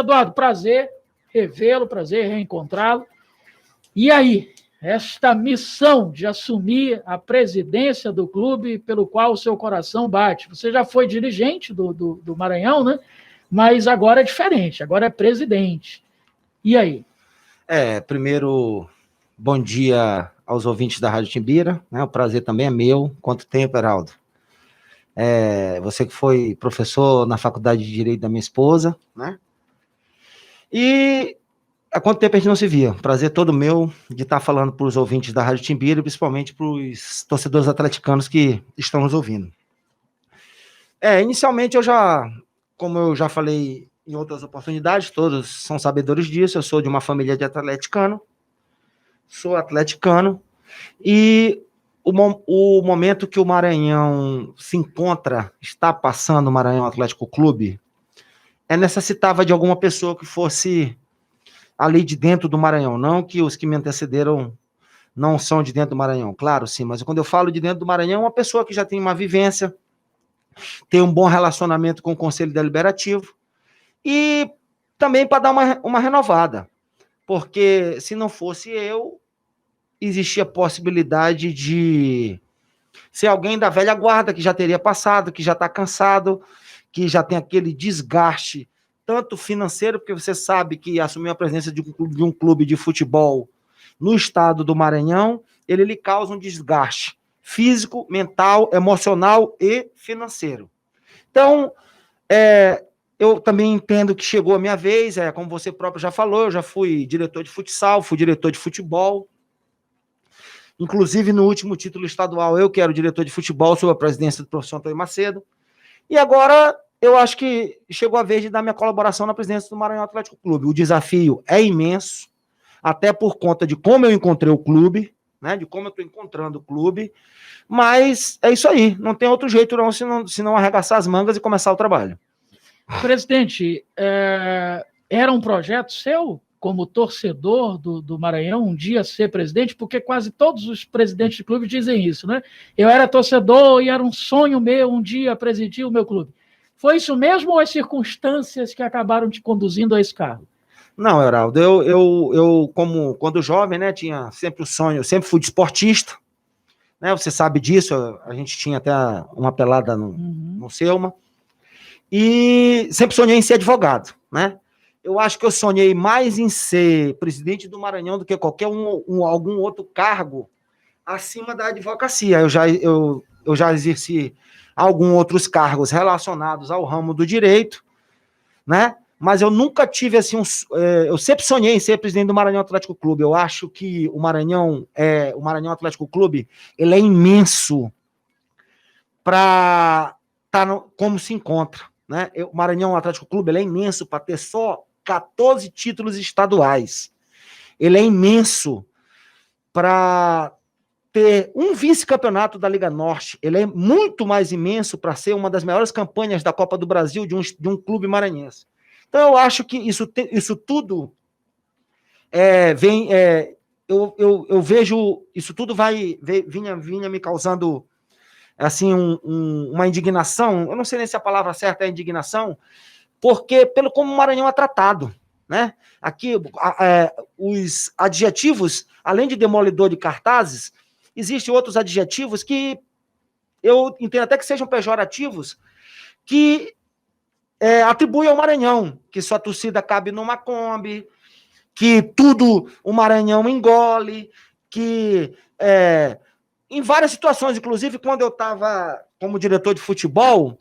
Eduardo, prazer revê-lo, prazer reencontrá-lo. E aí, esta missão de assumir a presidência do clube pelo qual o seu coração bate? Você já foi dirigente do Maranhão, né? Mas agora é diferente, agora é presidente. E aí? Primeiro, bom dia aos ouvintes da Rádio Timbira, né? O prazer também é meu. Quanto tempo, Heraldo? Você que foi professor na Faculdade de Direito da minha esposa, né? E há quanto tempo a gente não se via? Prazer todo meu de estar falando para os ouvintes da Rádio Timbira e principalmente para os torcedores atleticanos que estão nos ouvindo. Inicialmente como eu já falei em outras oportunidades, todos são sabedores disso, eu sou de uma família de atleticano, sou atleticano, e o momento que o Maranhão se encontra, está passando o Maranhão Atlético Clube, necessitava de alguma pessoa que fosse ali de dentro do Maranhão, não que os que me antecederam não são de dentro do Maranhão, claro, sim, mas quando eu falo de dentro do Maranhão, uma pessoa que já tem uma vivência, tem um bom relacionamento com o Conselho Deliberativo, e também para dar uma renovada, porque se não fosse eu, existia a possibilidade de ser alguém da velha guarda, que já teria passado, que já está cansado, que já tem aquele desgaste, tanto financeiro, porque você sabe que assumir a presidência de um clube de futebol no estado do Maranhão, ele lhe causa um desgaste físico, mental, emocional e financeiro. Então, eu também entendo que chegou a minha vez, como você próprio já falou, eu já fui diretor de futsal, fui diretor de futebol, inclusive no último título estadual eu que era o diretor de futebol sob a presidência do professor Antônio Macedo, e agora eu acho que chegou a vez de dar minha colaboração na presidência do Maranhão Atlético Clube. O desafio é imenso, até por conta de como eu encontrei o clube, né, de como eu estou encontrando o clube, mas é isso aí, não tem outro jeito não, senão arregaçar as mangas e começar o trabalho. Presidente, era um projeto seu, como torcedor do Maranhão, um dia ser presidente? Porque quase todos os presidentes de clube dizem isso, né? Eu era torcedor e era um sonho meu um dia presidir o meu clube. Foi isso mesmo ou as circunstâncias que acabaram te conduzindo a esse cargo? Não, Heraldo, eu como quando jovem, né, tinha sempre o sonho, eu sempre fui desportista, né, você sabe disso, a gente tinha até uma pelada no Selma, e sempre sonhei em ser advogado, né? Eu acho que eu sonhei mais em ser presidente do Maranhão do que qualquer algum outro cargo acima da advocacia. Eu já exerci alguns outros cargos relacionados ao ramo do direito, né? Mas eu nunca tive assim eu sempre sonhei em ser presidente do Maranhão Atlético Clube. Eu acho que o Maranhão Atlético Clube, ele é imenso para estar como se encontra, né? O Maranhão Atlético Clube, ele é imenso para ter só 14 títulos estaduais. Ele é imenso para ter um vice-campeonato da Liga Norte. Ele é muito mais imenso para ser uma das maiores campanhas da Copa do Brasil de um clube maranhense. Então, eu acho que isso tudo eu vejo, isso tudo vinha me causando assim, uma indignação, eu não sei nem se a palavra certa é indignação, porque pelo como o Maranhão é tratado, né? Aqui, os adjetivos, além de demolidor de cartazes, existem outros adjetivos que eu entendo até que sejam pejorativos, que atribuem ao Maranhão, que sua torcida cabe numa Kombi, que tudo o Maranhão engole, que em várias situações, inclusive quando eu estava como diretor de futebol,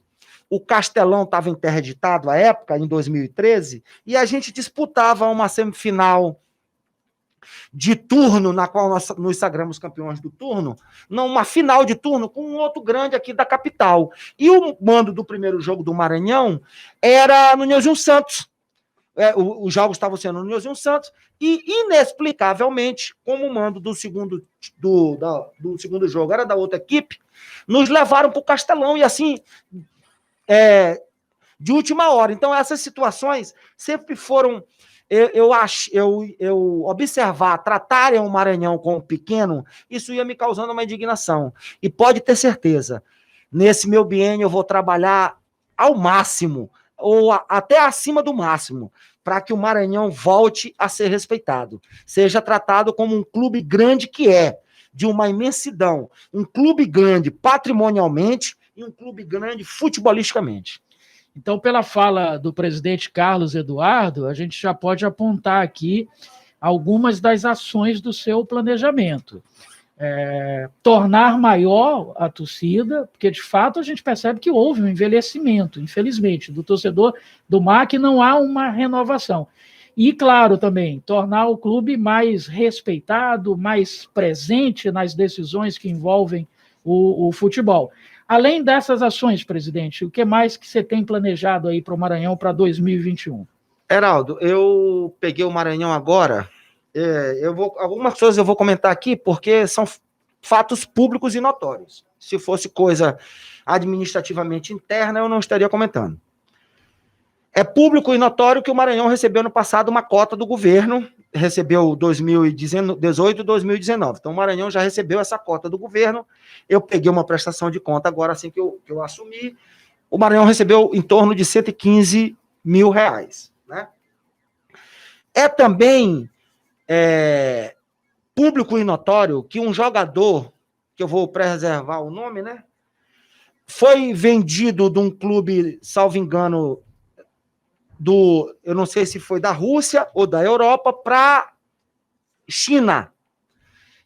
o Castelão estava interditado à época, em 2013, e a gente disputava uma semifinal de turno, na qual nós nos sagramos campeões do turno, numa final de turno com um outro grande aqui da capital. E o mando do primeiro jogo do Maranhão era no Nilzinho Santos. Os jogos estavam sendo no Nilzinho Santos, e inexplicavelmente, como o mando do segundo jogo era da outra equipe, nos levaram para o Castelão, e assim, de última hora. Então, essas situações sempre foram, eu observar, tratarem o Maranhão como pequeno, isso ia me causando uma indignação. E pode ter certeza, nesse meu biênio eu vou trabalhar ao máximo, ou até acima do máximo, para que o Maranhão volte a ser respeitado, seja tratado como um clube grande que é, de uma imensidão, um clube grande patrimonialmente e um clube grande futebolisticamente. Então, pela fala do presidente Carlos Eduardo, a gente já pode apontar aqui algumas das ações do seu planejamento. Tornar maior a torcida, porque de fato a gente percebe que houve um envelhecimento, infelizmente, do torcedor do MAC, não há uma renovação. E, claro, também, tornar o clube mais respeitado, mais presente nas decisões que envolvem o futebol. Além dessas ações, presidente, o que mais que você tem planejado aí para o Maranhão para 2021? Heraldo, eu peguei o Maranhão agora. Algumas coisas eu vou comentar aqui porque são fatos públicos e notórios. Se fosse coisa administrativamente interna, eu não estaria comentando. É público e notório que o Maranhão recebeu no passado uma cota do governo, recebeu 2018 e 2019. Então o Maranhão já recebeu essa cota do governo. Eu peguei uma prestação de conta agora, assim que eu assumi. O Maranhão recebeu em torno de R$115 mil, né? É também público e notório que um jogador, que eu vou preservar o nome, né? Foi vendido de um clube, salvo engano, eu não sei se foi da Rússia ou da Europa, para China.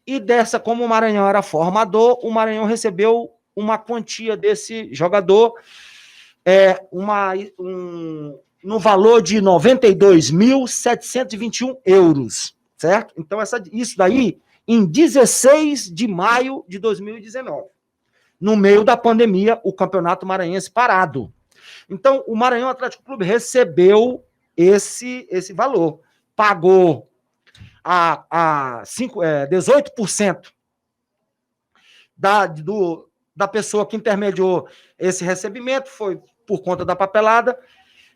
E dessa, como o Maranhão era formador, o Maranhão recebeu uma quantia desse jogador, no valor de 92.721 euros. Certo? Então, isso daí em 16 de maio de 2019. No meio da pandemia, o Campeonato Maranhense parado. Então, o Maranhão Atlético Clube recebeu esse valor. Pagou 18% da pessoa que intermediou esse recebimento, foi por conta da papelada,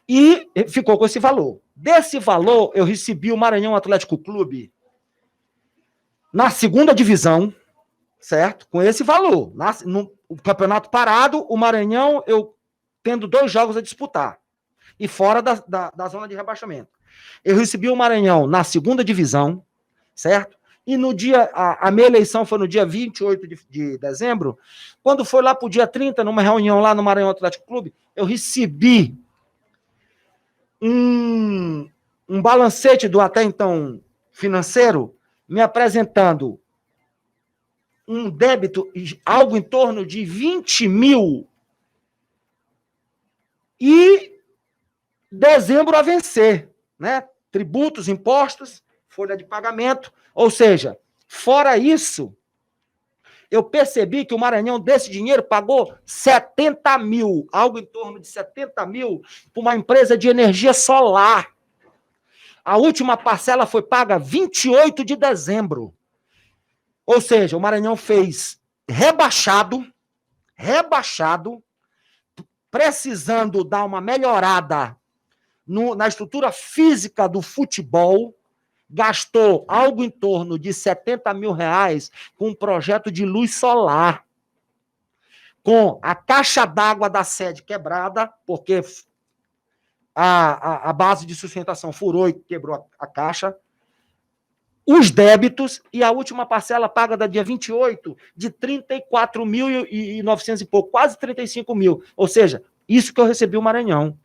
e ficou com esse valor. Desse valor, eu recebi o Maranhão Atlético Clube na segunda divisão, certo? Com esse valor. No campeonato parado, o Maranhão, eu tendo 2 jogos a disputar, e fora da zona de rebaixamento. Eu recebi o Maranhão na segunda divisão, certo? E no dia, a minha eleição foi no dia 28 de dezembro, quando foi lá para o dia 30, numa reunião lá no Maranhão Atlético Clube, eu recebi um balancete do até então financeiro, me apresentando um débito, algo em torno de 20 mil, e dezembro a vencer, né? Tributos, impostos, folha de pagamento, ou seja, fora isso, eu percebi que o Maranhão desse dinheiro pagou 70 mil, algo em torno de 70 mil, para uma empresa de energia solar. A última parcela foi paga 28 de dezembro. Ou seja, o Maranhão fez rebaixado, precisando dar uma melhorada na estrutura física do futebol, gastou algo em torno de 70 mil reais com um projeto de luz solar, com a caixa d'água da sede quebrada, porque a base de sustentação furou e quebrou a caixa, os débitos, e a última parcela paga da dia 28 de 34.900 e pouco, quase 35 mil. Ou seja, isso que eu recebi o Maranhão.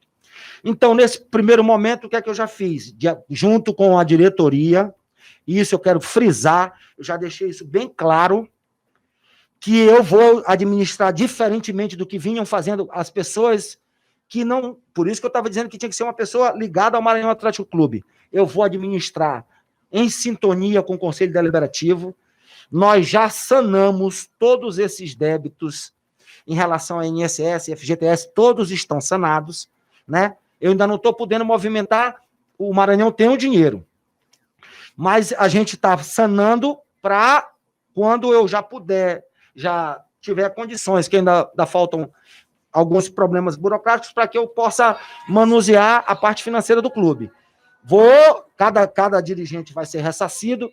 Então, nesse primeiro momento, o que é que eu já fiz? Junto com a diretoria, isso eu quero frisar, eu já deixei isso bem claro, que eu vou administrar diferentemente do que vinham fazendo as pessoas que não... Por isso que eu estava dizendo que tinha que ser uma pessoa ligada ao Maranhão Atlético Clube. Eu vou administrar em sintonia com o Conselho Deliberativo. Nós já sanamos todos esses débitos em relação a INSS, FGTS, todos estão sanados, né? Eu ainda não estou podendo movimentar, o Maranhão tem o dinheiro, mas a gente está sanando para quando eu já puder, já tiver condições, que ainda faltam alguns problemas burocráticos, para que eu possa manusear a parte financeira do clube. Cada dirigente vai ser ressarcido,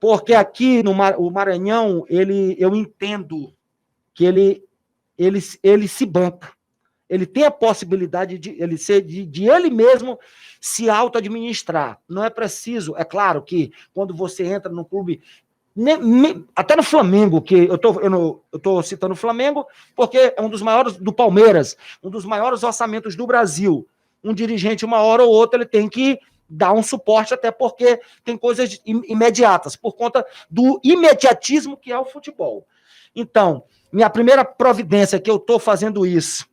porque aqui o Maranhão, eu entendo que ele se banca. Ele tem a possibilidade de ele mesmo se auto-administrar. Não é preciso, é claro que quando você entra no clube, até no Flamengo, que eu tô citando o Flamengo, porque é um dos maiores do Palmeiras, um dos maiores orçamentos do Brasil. Um dirigente, uma hora ou outra, ele tem que dar um suporte, até porque tem coisas imediatas, por conta do imediatismo que é o futebol. Então, minha primeira providência que eu estou fazendo isso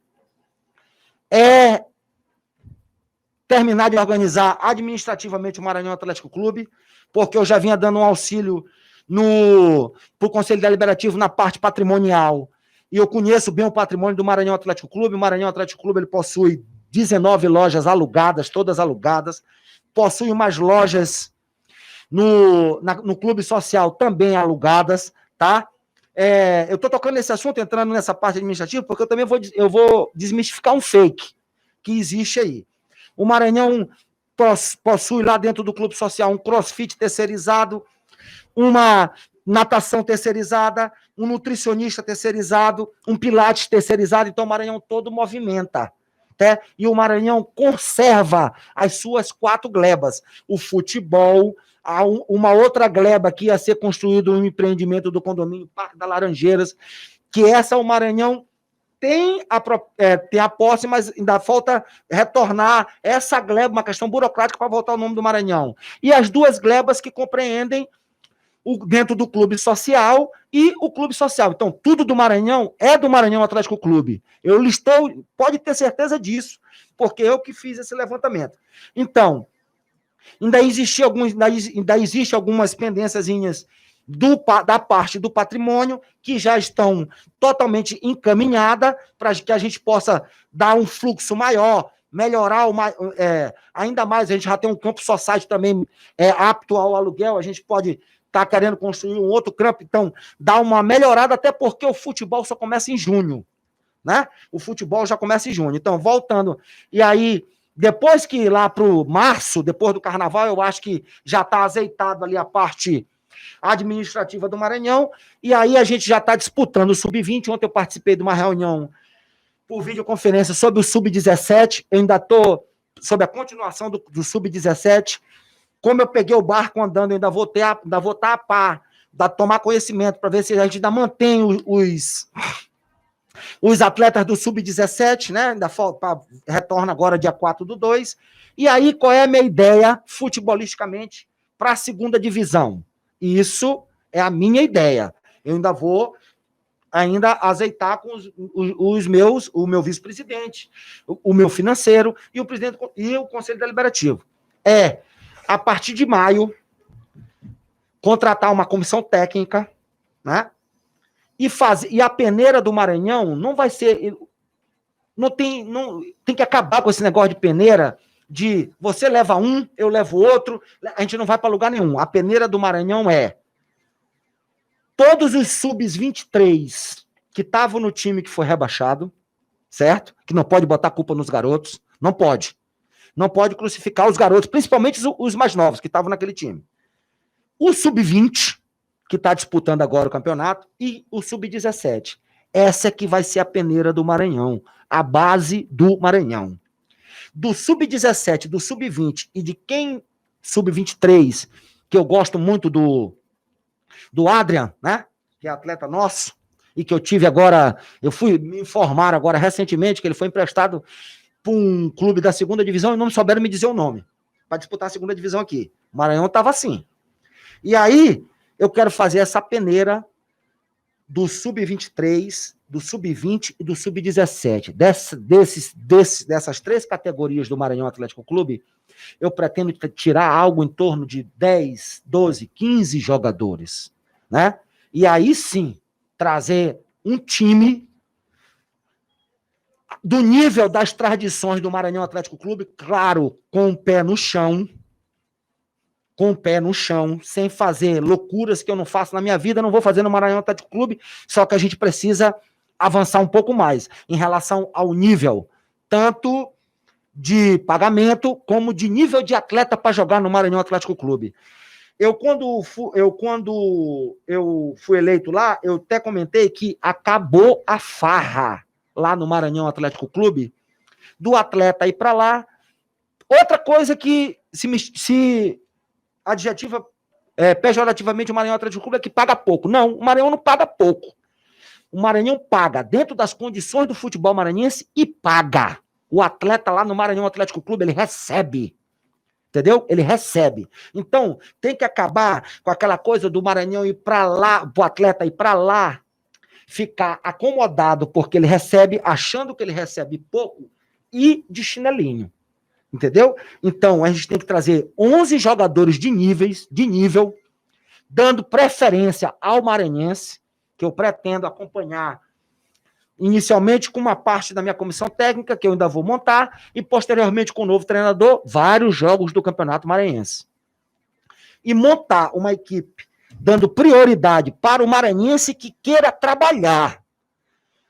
é terminar de organizar administrativamente o Maranhão Atlético Clube, porque eu já vinha dando um auxílio para o Conselho Deliberativo na parte patrimonial, e eu conheço bem o patrimônio do Maranhão Atlético Clube. O Maranhão Atlético Clube ele possui 19 lojas alugadas, todas alugadas, possui umas lojas no Clube Social também alugadas, tá? Eu estou tocando nesse assunto, entrando nessa parte administrativa, porque eu também vou desmistificar um fake que existe aí. O Maranhão possui lá dentro do Clube Social um crossfit terceirizado, uma natação terceirizada, um nutricionista terceirizado, um pilates terceirizado. Então o Maranhão todo movimenta. E o Maranhão conserva as suas 4 glebas. O futebol, uma outra gleba que ia ser construído no empreendimento do condomínio Parque das Laranjeiras, que essa o Maranhão tem a posse, mas ainda falta retornar essa gleba, uma questão burocrática para voltar o nome do Maranhão. E as 2 glebas que compreendem dentro do Clube Social e o Clube Social. Então, tudo do Maranhão é do Maranhão Atlético Clube. Eu listei, pode ter certeza disso, porque eu que fiz esse levantamento. Então, ainda existe algumas pendênciazinhas da parte do patrimônio que já estão totalmente encaminhadas para que a gente possa dar um fluxo maior, melhorar ainda mais. A gente já tem um campo society também apto ao aluguel, a gente pode estar querendo construir um outro campo, então dá uma melhorada, até porque o futebol só começa em junho, né? O futebol já começa em junho. Então, voltando, e aí, depois que lá para o março, depois do carnaval, eu acho que já está azeitado ali a parte administrativa do Maranhão, e aí a gente já está disputando o Sub-20. Ontem eu participei de uma reunião por videoconferência sobre o Sub-17, eu ainda estou sobre a continuação do Sub-17. Como eu peguei o barco andando, eu ainda vou estar a par, tomar conhecimento, para ver se a gente ainda mantém os atletas do Sub-17, né? Retorna agora dia 4/2. E aí, qual é a minha ideia, futebolisticamente, para a 2ª divisão? Isso é a minha ideia. Eu ainda vou azeitar com o meu vice-presidente, o meu financeiro e o presidente e o Conselho Deliberativo. A partir de maio, contratar uma comissão técnica, né? E a peneira do Maranhão não vai ser... Tem que acabar com esse negócio de peneira, de você leva um, eu levo outro, a gente não vai para lugar nenhum. A peneira do Maranhão todos os Sub-23 que estavam no time que foi rebaixado, certo? Que não pode botar culpa nos garotos, não pode. Não pode crucificar os garotos, principalmente os mais novos que estavam naquele time. O Sub-20, que está disputando agora o campeonato, e o Sub-17. Essa é que vai ser a peneira do Maranhão, a base do Maranhão. Do Sub-17, do Sub-20 e de quem Sub-23, que eu gosto muito do Adrian, né? Que é atleta nosso, e que eu tive agora, eu fui me informar agora recentemente que ele foi emprestado para um clube da 2ª divisão e não souberam me dizer o nome, para disputar a 2ª divisão aqui. O Maranhão estava assim. E aí, eu quero fazer essa peneira do Sub-23, do Sub-20 e do Sub-17. Dessas 3 categorias do Maranhão Atlético Clube, eu pretendo tirar algo em torno de 10, 12, 15 jogadores, né? E aí sim, trazer um time do nível das tradições do Maranhão Atlético Clube, claro, com o pé no chão, sem fazer loucuras que eu não faço na minha vida, não vou fazer no Maranhão Atlético Clube, só que a gente precisa avançar um pouco mais em relação ao nível, tanto de pagamento como de nível de atleta para jogar no Maranhão Atlético Clube. Quando eu fui eleito lá, eu até comentei que acabou a farra. lá no Maranhão Atlético Clube, do atleta ir para lá. Outra coisa que se adjetiva pejorativamente o Maranhão Atlético Clube é que paga pouco. Não, o Maranhão não paga pouco. O Maranhão paga dentro das condições do futebol maranhense e paga. O atleta lá no Maranhão Atlético Clube, ele recebe. Entendeu? Ele recebe. Então, tem que acabar com aquela coisa do Maranhão ir para lá, o atleta ir para lá, ficar acomodado porque ele recebe, achando que ele recebe pouco e de chinelinho. Entendeu? Então, a gente tem que trazer 11 jogadores de nível, dando preferência ao maranhense, que eu pretendo acompanhar inicialmente com uma parte da minha comissão técnica, que eu ainda vou montar, e posteriormente com o novo treinador, vários jogos do Campeonato Maranhense. E montar uma equipe dando prioridade para o maranhense que queira trabalhar.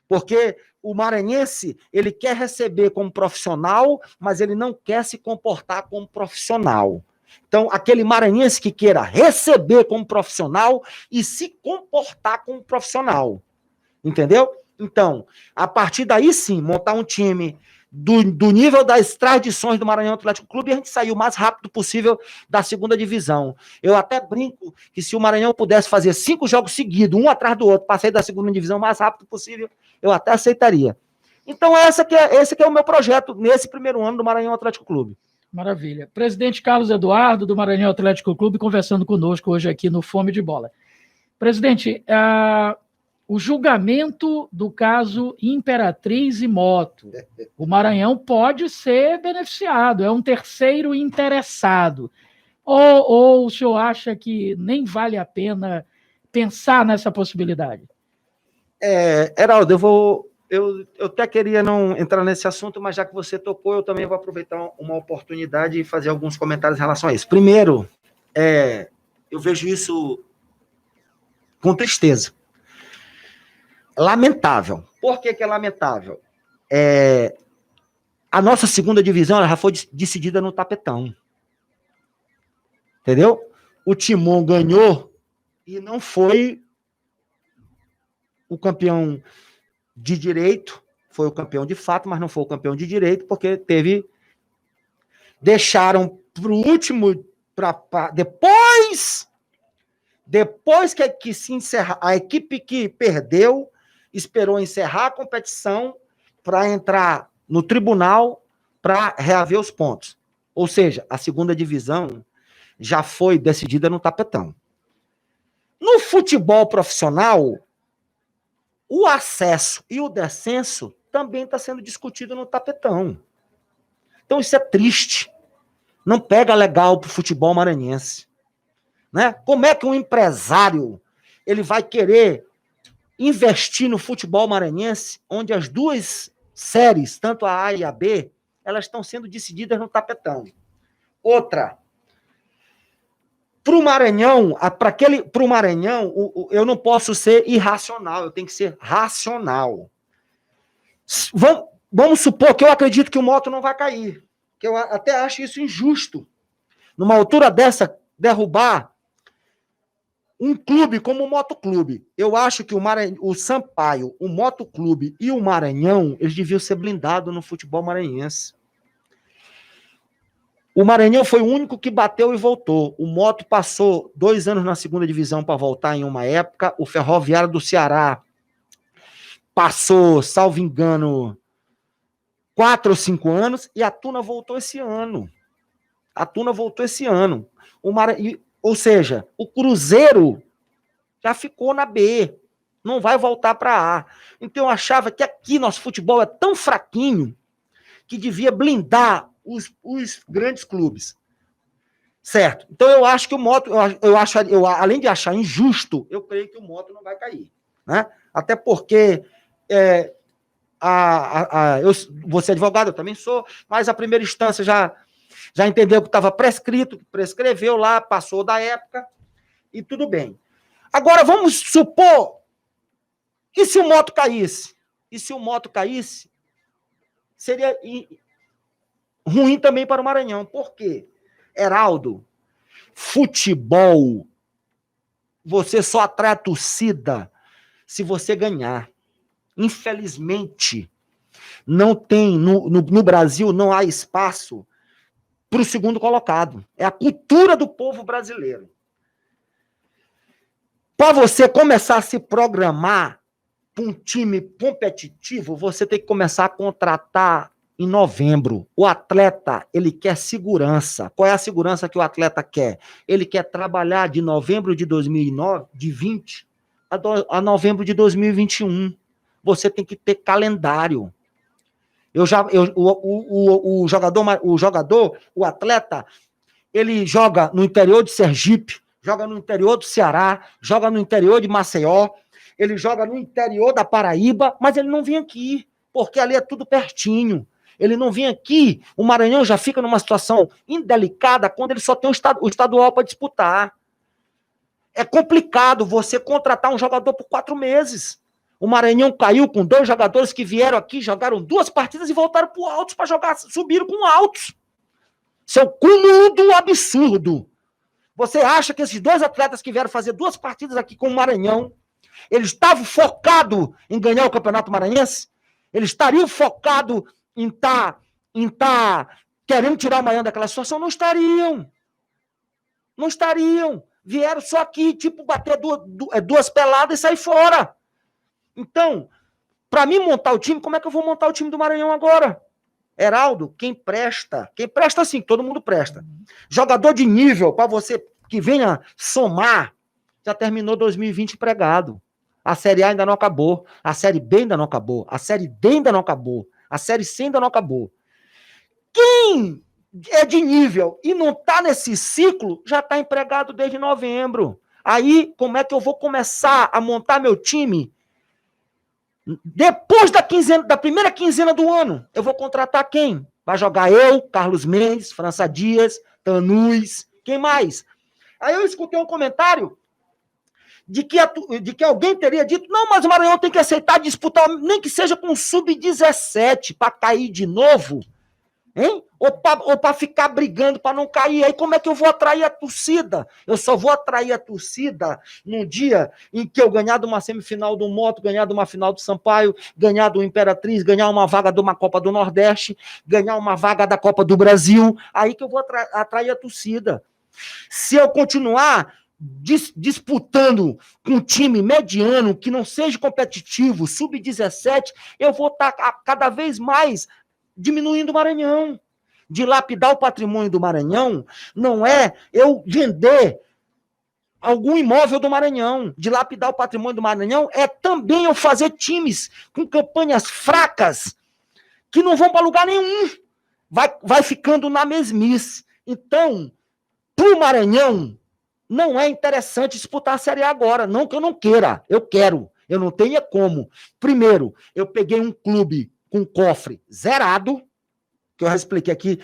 Porque o maranhense, ele quer receber como profissional, mas ele não quer se comportar como profissional. Então, aquele maranhense que queira receber como profissional e se comportar como profissional. Entendeu? Então, a partir daí sim, montar um time do nível das tradições do Maranhão Atlético Clube e a gente sair o mais rápido possível da segunda divisão. Eu até brinco que se o Maranhão pudesse fazer 5 jogos seguidos, um atrás do outro, para sair da segunda divisão o mais rápido possível, eu até aceitaria. Então, esse que é o meu projeto nesse primeiro ano do Maranhão Atlético Clube. Maravilha. Presidente Carlos Eduardo, do Maranhão Atlético Clube, conversando conosco hoje aqui no Fome de Bola. Presidente, o julgamento do caso Imperatriz e Moto. O Maranhão pode ser beneficiado, é um terceiro interessado. Ou o senhor acha que nem vale a pena pensar nessa possibilidade? Heraldo, eu até queria não entrar nesse assunto, mas já que você tocou, eu também vou aproveitar uma oportunidade e fazer alguns comentários em relação a isso. Primeiro, eu vejo isso com tristeza. Lamentável. Por que é lamentável? A nossa segunda divisão ela já foi decidida no tapetão. Entendeu? O Timon ganhou e não foi o campeão de direito, foi o campeão de fato, mas não foi o campeão de direito, porque deixaram para o último, depois que se encerrar, a equipe que perdeu esperou encerrar a competição para entrar no tribunal para reaver os pontos. Ou seja, a segunda divisão já foi decidida no tapetão. No futebol profissional, o acesso e o descenso também está sendo discutido no tapetão. Então isso é triste. Não pega legal para o futebol maranhense. Né? Como é que um empresário ele vai querer investir no futebol maranhense, onde as duas séries, tanto a A e a B, elas estão sendo decididas no tapetão? Outra, para o Maranhão, eu não posso ser irracional, eu tenho que ser racional. Vamos supor que eu acredito que o Moto não vai cair, que eu até acho isso injusto. Numa altura dessa, derrubar um clube como o Motoclube. Eu acho que o Sampaio, o Motoclube e o Maranhão, eles deviam ser blindados no futebol maranhense. O Maranhão foi o único que bateu e voltou. O Moto passou 2 anos na segunda divisão para voltar em uma época. O Ferroviário do Ceará passou, salvo engano, 4 ou 5 anos. E a Tuna voltou esse ano. Ou seja, o Cruzeiro já ficou na B. Não vai voltar para A. Então eu achava que aqui nosso futebol é tão fraquinho que devia blindar os grandes clubes. Certo. Então eu acho que o Moto, além de achar injusto, eu creio que o Moto não vai cair. Né? Até porque eu vou ser advogado, eu também sou, mas a primeira instância já entendeu que estava prescrito, prescreveu lá, passou da época, e tudo bem. Agora, vamos supor, e se o Moto caísse? E se o Moto caísse, seria ruim também para o Maranhão. Por quê? Heraldo, futebol, você só atrai a torcida se você ganhar. Infelizmente, Não tem, no Brasil, não há espaço para o segundo colocado. É a cultura do povo brasileiro. Para você começar a se programar para um time competitivo, você tem que começar a contratar em novembro. O atleta, ele quer segurança. Qual é a segurança que o atleta quer? Ele quer trabalhar de novembro de 2020 a novembro de 2021. Você tem que ter calendário. O jogador, o atleta, ele joga no interior de Sergipe, joga no interior do Ceará, joga no interior de Maceió, ele joga no interior da Paraíba, mas ele não vem aqui, porque ali é tudo pertinho. Ele não vem aqui, o Maranhão já fica numa situação indelicada quando ele só tem o estadual para disputar. É complicado você contratar um jogador por 4 meses. O Maranhão caiu com 2 jogadores que vieram aqui, jogaram 2 partidas e voltaram para o Altos para jogar, subiram com o Altos. Isso é um cúmulo do absurdo. Você acha que esses 2 atletas que vieram fazer 2 partidas aqui com o Maranhão, eles estavam focados em ganhar o Campeonato Maranhense? Eles estariam focados em tá querendo tirar o Maranhão daquela situação? Não estariam. Não estariam. Vieram só aqui, tipo, bater 2 peladas e sair fora. Então, para mim montar o time, como é que eu vou montar o time do Maranhão agora? Heraldo, quem presta sim, todo mundo presta. Jogador de nível, para você que venha somar, já terminou 2020 empregado. A Série A ainda não acabou, a Série B ainda não acabou, a Série D ainda não acabou, a Série C ainda não acabou. Quem é de nível e não está nesse ciclo, já está empregado desde novembro. Aí, como é que eu vou começar a montar meu time? Depois da primeira quinzena do ano, eu vou contratar quem? Vai jogar eu, Carlos Mendes, França Dias, Tanús, quem mais? Aí eu escutei um comentário de que alguém teria dito, não, mas o Maranhão tem que aceitar disputar, nem que seja com o Sub-17, para cair de novo, hein? Ou para ficar brigando para não cair. Aí como é que eu vou atrair a torcida? Eu só vou atrair a torcida no dia em que eu ganhar de uma semifinal do Moto, ganhar de uma final do Sampaio, ganhar do Imperatriz, ganhar uma vaga de uma Copa do Nordeste, ganhar uma vaga da Copa do Brasil. Aí que eu vou atrair a torcida. Se eu continuar disputando com um time mediano, que não seja competitivo, Sub-17, eu vou estar cada vez mais diminuindo o Maranhão. Dilapidar o patrimônio do Maranhão não é eu vender algum imóvel do Maranhão. Dilapidar o patrimônio do Maranhão é também eu fazer times com campanhas fracas que não vão para lugar nenhum. Vai ficando na mesmice. Então, para o Maranhão, não é interessante disputar a Série A agora. Não que eu não queira. Eu quero. Eu não tenho como. Primeiro, eu peguei um clube com cofre zerado, que eu já expliquei aqui,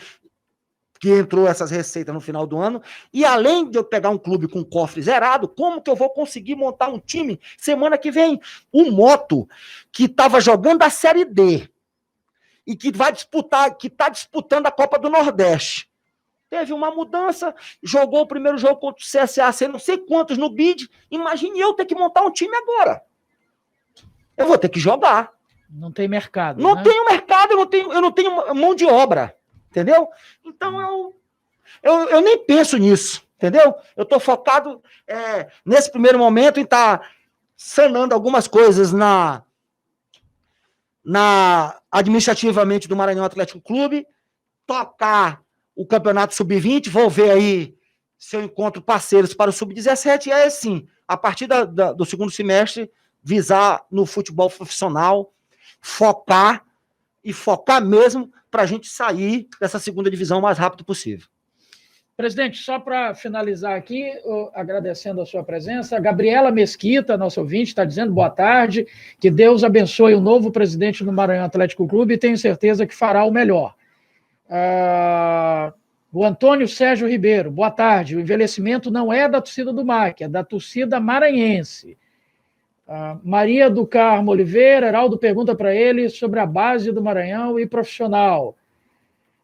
que entrou essas receitas no final do ano, e além de eu pegar um clube com cofre zerado, como que eu vou conseguir montar um time semana que vem? O Moto, que estava jogando a Série D, e que está disputando a Copa do Nordeste. Teve uma mudança, jogou o primeiro jogo contra o CSA, sem não sei quantos no bid, imagine eu ter que montar um time agora. Eu vou ter que jogar. Não tem mercado. Não tenho mercado, eu não tenho mão de obra, entendeu? Então eu nem penso nisso, entendeu? Eu estou focado nesse primeiro momento em estar sanando algumas coisas administrativamente do Maranhão Atlético Clube, tocar o Campeonato Sub-20, vou ver aí se eu encontro parceiros para o Sub-17, e aí sim, a partir do segundo semestre, visar no futebol profissional, focar mesmo para a gente sair dessa segunda divisão o mais rápido possível. Presidente, só para finalizar aqui, agradecendo a sua presença, a Gabriela Mesquita, nossa ouvinte, está dizendo boa tarde, que Deus abençoe o novo presidente do Maranhão Atlético Clube e tenho certeza que fará o melhor. O Antônio Sérgio Ribeiro, boa tarde, o envelhecimento não é da torcida do MAC, é da torcida maranhense. Maria do Carmo Oliveira, Heraldo pergunta para ele sobre a base do Maranhão e profissional.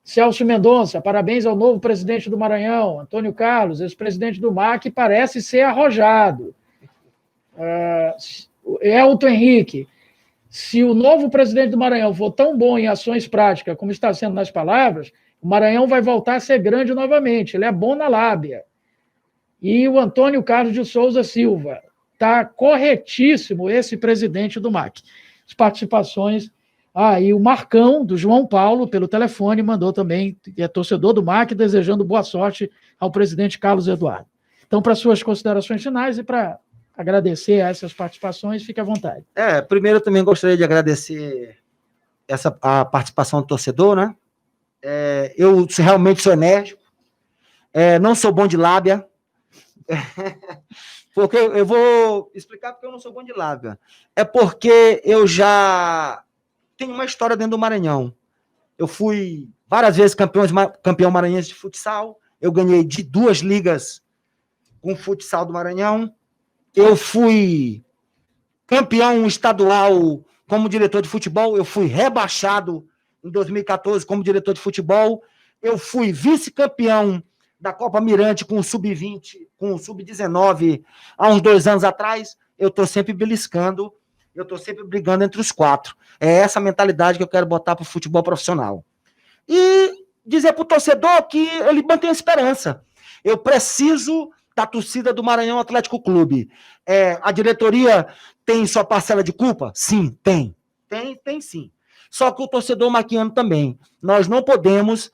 Celso Mendonça, parabéns ao novo presidente do Maranhão. Antônio Carlos, ex-presidente do MAC, parece ser arrojado. Elton Henrique, Se o novo presidente do Maranhão for tão bom em ações práticas como está sendo nas palavras, o Maranhão vai voltar a ser grande novamente. Ele é bom na lábia. E o Antônio Carlos de Souza Silva. Está corretíssimo esse presidente do MAC. As participações... e o Marcão, do João Paulo, pelo telefone, mandou também, que é torcedor do MAC, desejando boa sorte ao presidente Carlos Eduardo. Então, para suas considerações finais e para agradecer a essas participações, fique à vontade. Primeiro, eu também gostaria de agradecer a participação do torcedor, né? Eu realmente sou enérgico, não sou bom de lábia, porque eu vou explicar porque eu não sou bom de lábia. É porque eu já tenho uma história dentro do Maranhão. Eu fui várias vezes campeão maranhense de futsal, eu ganhei de 2 ligas com o futsal do Maranhão, eu fui campeão estadual como diretor de futebol, eu fui rebaixado em 2014 como diretor de futebol, eu fui vice-campeão da Copa Mirante com o Sub-20, com o Sub-19 há uns 2 anos atrás. Eu estou sempre beliscando, eu estou sempre brigando entre os 4. É essa mentalidade que eu quero botar para o futebol profissional. E dizer para o torcedor que ele mantém a esperança. Eu preciso da torcida do Maranhão Atlético Clube. A diretoria tem sua parcela de culpa? Sim, tem. Tem sim. Só que o torcedor maquiano também. Nós não podemos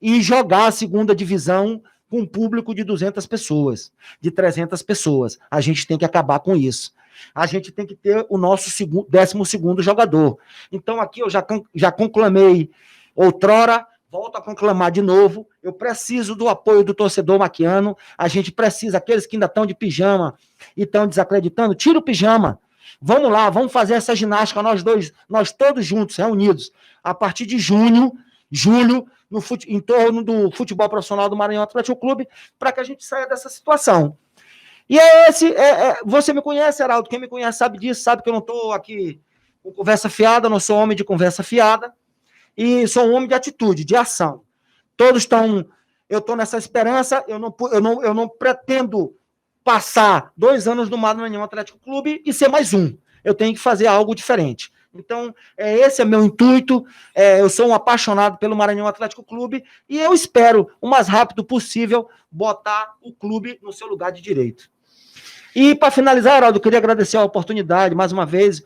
ir jogar a segunda divisão com um público de 200 pessoas, de 300 pessoas. A gente tem que acabar com isso. A gente tem que ter o nosso 12º jogador. Então aqui eu já conclamei outrora, volto a conclamar de novo, eu preciso do apoio do torcedor maquiano, a gente precisa, aqueles que ainda estão de pijama e estão desacreditando, tira o pijama, vamos lá, vamos fazer essa ginástica, nós todos juntos, reunidos, a partir de julho, em torno do futebol profissional do Maranhão Atlético Clube, para que a gente saia dessa situação. E você me conhece, Heraldo, quem me conhece sabe disso, sabe que eu não estou aqui com conversa fiada, não sou homem de conversa fiada, e sou um homem de atitude, de ação. Todos estão... Eu estou nessa esperança, eu não pretendo passar 2 anos no Maranhão Atlético Clube e ser mais um. Eu tenho que fazer algo diferente. Então, esse é meu intuito, eu sou um apaixonado pelo Maranhão Atlético Clube e eu espero, o mais rápido possível, botar o clube no seu lugar de direito. E, para finalizar, Heraldo, eu queria agradecer a oportunidade, mais uma vez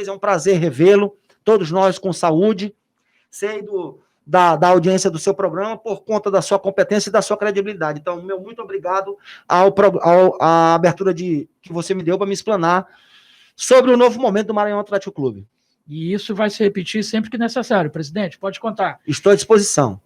é um prazer revê-lo, todos nós com saúde. Sei da audiência do seu programa por conta da sua competência e da sua credibilidade. Então, meu muito obrigado à abertura que você me deu para me explanar sobre o novo momento do Maranhão Atlético Clube. E isso vai se repetir sempre que necessário, presidente, pode contar. Estou à disposição.